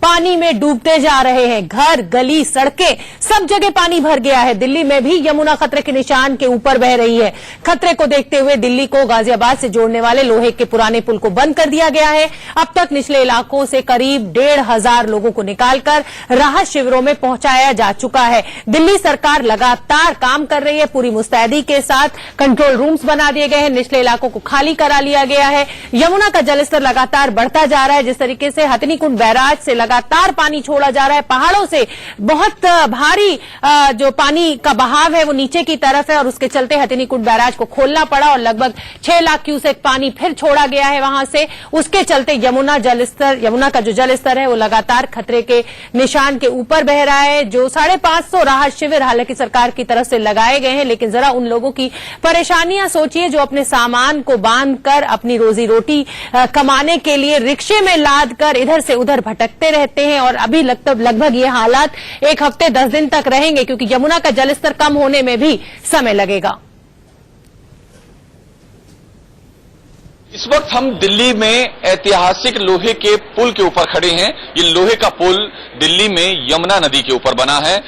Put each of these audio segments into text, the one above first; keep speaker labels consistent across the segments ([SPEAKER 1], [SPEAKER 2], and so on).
[SPEAKER 1] पानी में डूबते जा रहे हैं। घर, गली, सड़कें, सब जगह पानी भर गया है। दिल्ली में भी यमुना खतरे के निशान के ऊपर बह रही है। खतरे को देखते हुए दिल्ली को गाजियाबाद से जोड़ने वाले लोहे के पुराने पुल को बंद कर दिया गया है। अब तक निचले इलाकों से करीब 1,500 लोगों को निकालकर राहत शिविरों में पहुंचाया जा चुका है। दिल्ली सरकार लगातार काम कर रही है। पूरी मुस्तैदी के साथ कंट्रोल रूम्स बना दिए गए हैं। निचले इलाकों को खाली करा लिया गया है। यमुना का जलस्तर लगातार बढ़ता जा रहा है। जिस तरीके से हथिनीकुंड बैराज से लगातार पानी छोड़ा जा रहा है, पहाड़ों से बहुत भारी जो पानी का बहाव है वो नीचे की तरफ है और उसके चलते हथिनीकुंड बैराज को खोलना पड़ा और लगभग 6 लाख क्यूसेक पानी फिर छोड़ा गया है वहां से। उसके चलते यमुना का जो जलस्तर है वो लगातार खतरे के निशान के ऊपर बह रहा है। जो 550 राहत शिविर हालांकि सरकार की तरफ से लगाए गए हैं, लेकिन जरा उन लोगों की परेशानियां सोचिए जो अपने सामान को बांधकर अपनी रोजी रोटी कमाने के लिए रिक्शे में लाद कर इधर से उधर भटकते रहते हैं। और अभी लगभग ये हालात 1 हफ्ते 10 दिन तक रहेंगे क्योंकि यमुना का जलस्तर कम होने में भी समय लगेगा।
[SPEAKER 2] इस वक्त हम दिल्ली में ऐतिहासिक लोहे के पुल के ऊपर खड़े हैं। ये लोहे का पुल दिल्ली में यमुना नदी के ऊपर बना है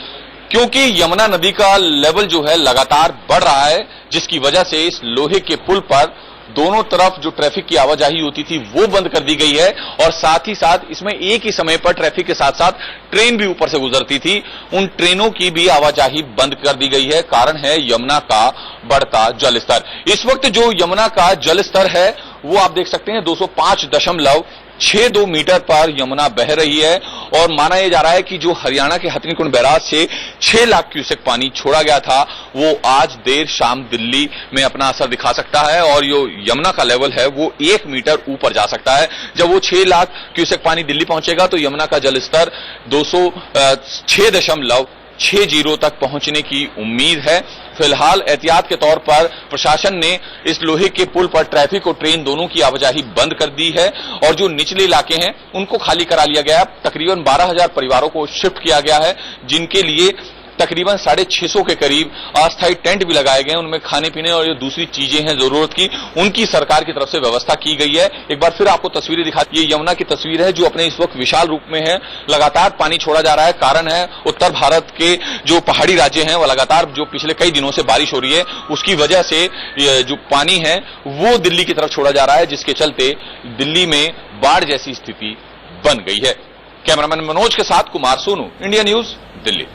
[SPEAKER 2] क्योंकि यमुना नदी का लेवल जो है लगातार बढ़ रहा है, जिसकी वजह से इस लोहे के पुल पर दोनों तरफ जो ट्रैफिक की आवाजाही होती थी वो बंद कर दी गई है और साथ ही साथ इसमें एक ही समय पर ट्रैफिक के साथ साथ ट्रेन भी ऊपर से गुजरती थी, उन ट्रेनों की भी आवाजाही बंद कर दी गई है। कारण है यमुना का बढ़ता जलस्तर। इस वक्त जो यमुना का जलस्तर है वो आप देख सकते हैं 205.62 मीटर पर यमुना बह रही है और माना यह जा रहा है कि जो हरियाणा के हथिनीकुंड बैराज से 6 लाख क्यूसेक पानी छोड़ा गया था वो आज देर शाम दिल्ली में अपना असर दिखा सकता है और जो यमुना का लेवल है वो 1 मीटर ऊपर जा सकता है। जब वो 6 लाख क्यूसेक पानी दिल्ली पहुंचेगा तो यमुना का जलस्तर 206.60 तक पहुंचने की उम्मीद है। फिलहाल एहतियात के तौर पर प्रशासन ने इस लोहे के पुल पर ट्रैफिक और ट्रेन दोनों की आवाजाही बंद कर दी है और जो निचले इलाके हैं उनको खाली करा लिया गया है। तकरीबन 12,000 परिवारों को शिफ्ट किया गया है जिनके लिए तकरीबन 650 के करीब अस्थायी टेंट भी लगाए गए हैं। उनमें खाने पीने और जो दूसरी चीजें हैं जरूरत की उनकी सरकार की तरफ से व्यवस्था की गई है। एक बार फिर आपको तस्वीरें दिखाती है। यमुना की तस्वीर है जो अपने इस वक्त विशाल रूप में है। लगातार पानी छोड़ा जा रहा है। कारण है उत्तर भारत के जो पहाड़ी राज्य हैं वो लगातार जो पिछले कई दिनों से बारिश हो रही है उसकी वजह से जो पानी है वो दिल्ली की तरफ छोड़ा जा रहा है, जिसके चलते दिल्ली में बाढ़ जैसी स्थिति बन गई है। कैमरामैन मनोज के साथ कुमार सोनू, इंडिया न्यूज, दिल्ली।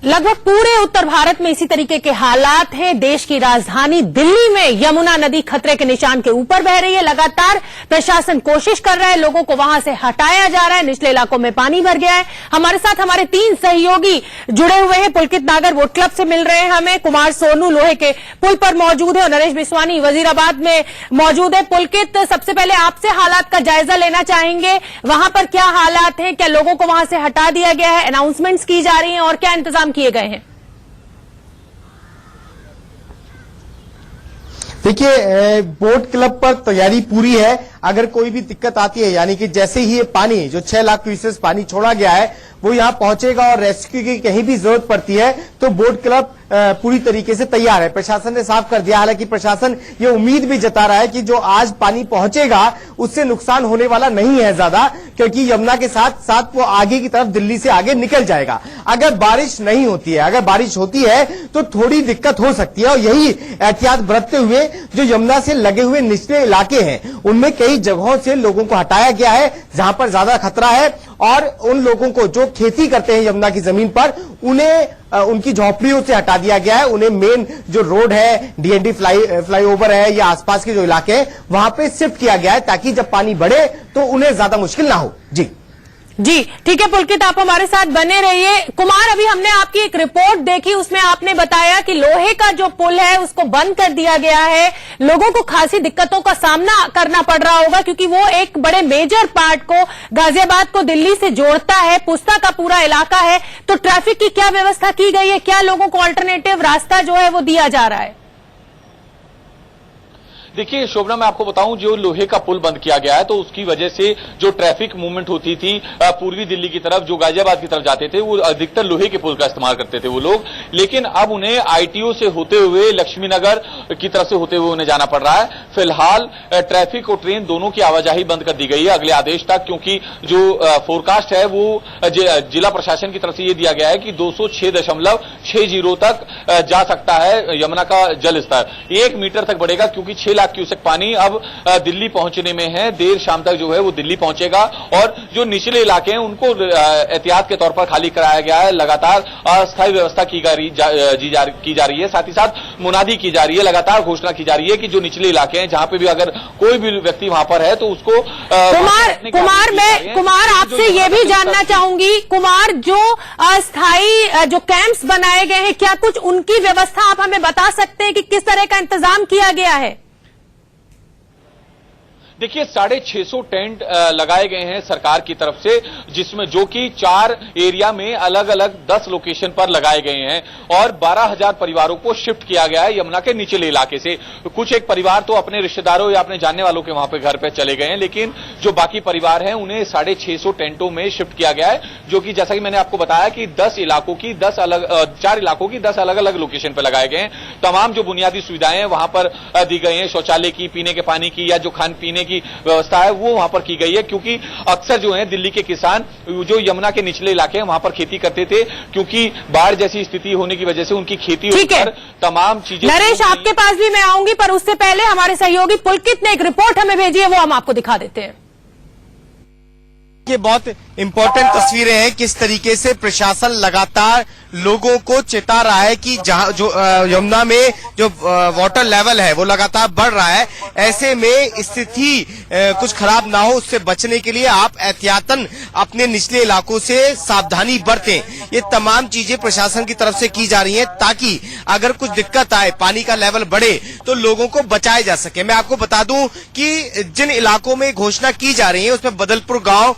[SPEAKER 1] लगभग पूरे उत्तर भारत में इसी तरीके के हालात हैं। देश की राजधानी दिल्ली में यमुना नदी खतरे के निशान के ऊपर बह रही है। लगातार प्रशासन कोशिश कर रहा है, लोगों को वहां से हटाया जा रहा है। निचले इलाकों में पानी भर गया है। हमारे साथ हमारे 3 सहयोगी जुड़े हुए हैं। पुलकित नागर वोट क्लब से मिल रहे हैं हमें, कुमार सोनू लोहे के पुल पर मौजूद है और नरेश बिस्वानी वजीराबाद में मौजूद है। पुलकित, सबसे पहले आपसे हालात का जायजा लेना चाहेंगे। वहां पर क्या हालात हैं? क्या लोगों को वहां से हटा दिया गया है? अनाउंसमेंट्स की जा रही हैं और क्या इंतजाम किए गए हैं?
[SPEAKER 3] देखिए, बोट क्लब पर तैयारी पूरी है। अगर कोई भी दिक्कत आती है, यानी कि जैसे ही ये पानी जो 6 लाख क्यूसेक पानी छोड़ा गया है वो यहां पहुंचेगा और रेस्क्यू की कहीं भी जरूरत पड़ती है तो बोट क्लब पूरी तरीके से तैयार है। प्रशासन ने साफ कर दिया। हालांकि प्रशासन ये उम्मीद भी जता रहा है कि जो आज पानी पहुंचेगा उससे नुकसान होने वाला नहीं है ज्यादा, क्योंकि यमुना के साथ साथ वो आगे की तरफ दिल्ली से आगे निकल जाएगा। अगर बारिश नहीं होती है, अगर बारिश होती है तो थोड़ी दिक्कत हो सकती है और यही एहतियात बरतते हुए जो यमुना से लगे हुए निचले इलाके हैं उनमें कई जगहों से लोगों को हटाया गया है जहां पर ज्यादा खतरा है और उन लोगों को जो खेती करते हैं यमुना की जमीन पर उन्हें उनकी झोपड़ियों से हटा दिया गया है। उन्हें मेन जो रोड है, डीएनडी फ्लाईओवर है या आसपास के जो इलाके हैं वहां पे शिफ्ट किया गया है ताकि जब पानी बढ़े तो उन्हें ज्यादा मुश्किल ना हो। जी
[SPEAKER 1] ठीक है पुलकित, आप हमारे साथ बने रहिए। कुमार, अभी हमने आपकी एक रिपोर्ट देखी, उसमें आपने बताया कि लोहे का जो पुल है उसको बंद कर दिया गया है। लोगों को खासी दिक्कतों का सामना करना पड़ रहा होगा क्योंकि वो एक बड़े मेजर पार्ट को, गाजियाबाद को दिल्ली से जोड़ता है, पुस्ता का पूरा इलाका है। तो ट्रैफिक की क्या व्यवस्था की गई है? क्या लोगों को अल्टरनेटिव रास्ता जो है वो दिया जा रहा है?
[SPEAKER 2] देखिए शोभना, मैं आपको बताऊं, जो लोहे का पुल बंद किया गया है तो उसकी वजह से जो ट्रैफिक मूवमेंट होती थी पूर्वी दिल्ली की तरफ, जो गाजियाबाद की तरफ जाते थे, वो अधिकतर लोहे के पुल का इस्तेमाल करते थे वो लोग। लेकिन अब उन्हें आईटीओ से होते हुए लक्ष्मी नगर की तरफ से होते हुए उन्हें जाना पड़ रहा है। फिलहाल ट्रैफिक और ट्रेन दोनों की आवाजाही बंद कर दी गई है अगले आदेश तक, क्योंकि जो फोरकास्ट है वो जिला प्रशासन की तरफ से ये दिया गया है कि 206.60 तक जा सकता है यमुना का जल स्तर, 1 मीटर तक बढ़ेगा, क्योंकि 6 लाख क्यूसेक पानी अब दिल्ली पहुंचने में है। देर शाम तक जो है वो दिल्ली पहुंचेगा और जो निचले इलाके हैं उनको एहतियात के तौर पर खाली कराया गया है। लगातार अस्थायी व्यवस्था की जा रही है, साथ ही साथ मुनादी की जा रही है, लगातार घोषणा की जा रही है कि जो निचले इलाके हैं जहां पे भी अगर कोई भी व्यक्ति वहां पर है तो उसको
[SPEAKER 1] कुमार आपसे ये भी जानना चाहूंगी, कुमार, जो अस्थायी जो कैंप्स बनाए गए हैं, क्या कुछ उनकी व्यवस्था आप हमें बता सकते हैं कि किस तरह का इंतजाम किया गया है?
[SPEAKER 2] देखिए 650 टेंट लगाए गए हैं सरकार की तरफ से, जिसमें जो कि 4 एरिया में अलग अलग 10 लोकेशन पर लगाए गए हैं और 12,000 परिवारों को शिफ्ट किया गया है यमुना के निचले इलाके से। कुछ एक परिवार तो अपने रिश्तेदारों या अपने जानने वालों के वहां पे घर पे चले गए हैं, लेकिन जो बाकी परिवार हैं उन्हें 650 टेंटों में शिफ्ट किया गया है, जो कि जैसा कि मैंने आपको बताया कि 4 इलाकों की 10 अलग अलग लोकेशन पर लगाए गए हैं। तमाम जो बुनियादी सुविधाएं वहां पर दी गई हैं, शौचालय की, पीने के पानी की या जो खान पीने की व्यवस्था है वो वहां पर की गई है, क्योंकि अक्सर जो है दिल्ली के किसान जो यमुना के निचले इलाके हैं वहां पर खेती करते थे, क्योंकि बाढ़ जैसी स्थिति होने की वजह से उनकी खेती पर तमाम चीजें।
[SPEAKER 1] नरेश, आपके पास भी मैं आऊंगी, पर उससे पहले हमारे सहयोगी पुलकित ने एक रिपोर्ट हमें भेजी है, वो हम आपको दिखा देते हैं।
[SPEAKER 3] ये बहुत इंपॉर्टेंट तस्वीरें हैं, किस तरीके से प्रशासन लगातार लोगों को चेता रहा है कि जहां जो यमुना में जो वाटर लेवल है वो लगातार बढ़ रहा है। ऐसे में स्थिति कुछ खराब ना हो, उससे बचने के लिए आप एहतियातन अपने निचले इलाकों से सावधानी बरतें। ये तमाम चीजें प्रशासन की तरफ से की जा रही हैं ताकि अगर कुछ दिक्कत आए, पानी का लेवल बढ़े, तो लोगों को बचाया जा सके। मैं आपको बता दूं कि जिन इलाकों में घोषणा की जा रही है उसमें बदलपुर गांव,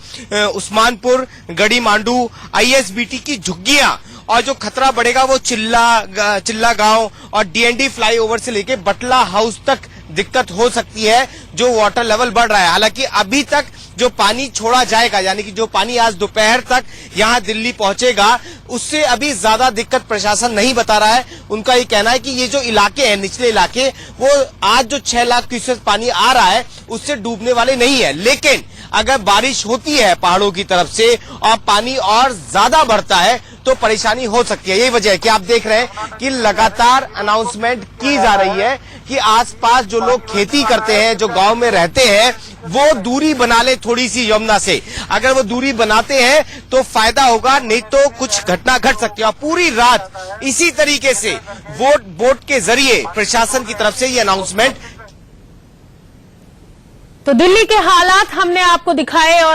[SPEAKER 3] उस्मानपुर, गढ़ी मांडू, आईएसबीटी की झुग्गियां, और जो खतरा बढ़ेगा वो चिल्ला गांव और डीएनडी फ्लाईओवर से लेके बटला हाउस तक दिक्कत हो सकती है, जो वाटर लेवल बढ़ रहा है। हालांकि अभी तक जो पानी छोड़ा जाएगा, यानी कि जो पानी आज दोपहर तक यहां दिल्ली पहुंचेगा, उससे अभी ज्यादा दिक्कत प्रशासन नहीं बता रहा है। उनका ये कहना है कि ये जो इलाके हैं, निचले इलाके, वो आज जो 6 लाख क्यूसेक पानी आ रहा है उससे डूबने वाले नहीं है। लेकिन अगर बारिश होती है पहाड़ों की तरफ से और पानी और ज्यादा बढ़ता है तो परेशानी हो सकती है। यही वजह है कि आप देख रहे हैं कि लगातार अनाउंसमेंट की जा रही है कि आसपास जो लोग खेती करते हैं, जो गांव में रहते हैं, वो दूरी बना ले थोड़ी सी यमुना से। अगर वो दूरी बनाते हैं तो फायदा होगा, नहीं तो कुछ घटना घट सकती है। और पूरी रात इसी तरीके से बोट के जरिए प्रशासन की तरफ से ये अनाउंसमेंट।
[SPEAKER 1] तो दिल्ली के हालात हमने आपको दिखाए और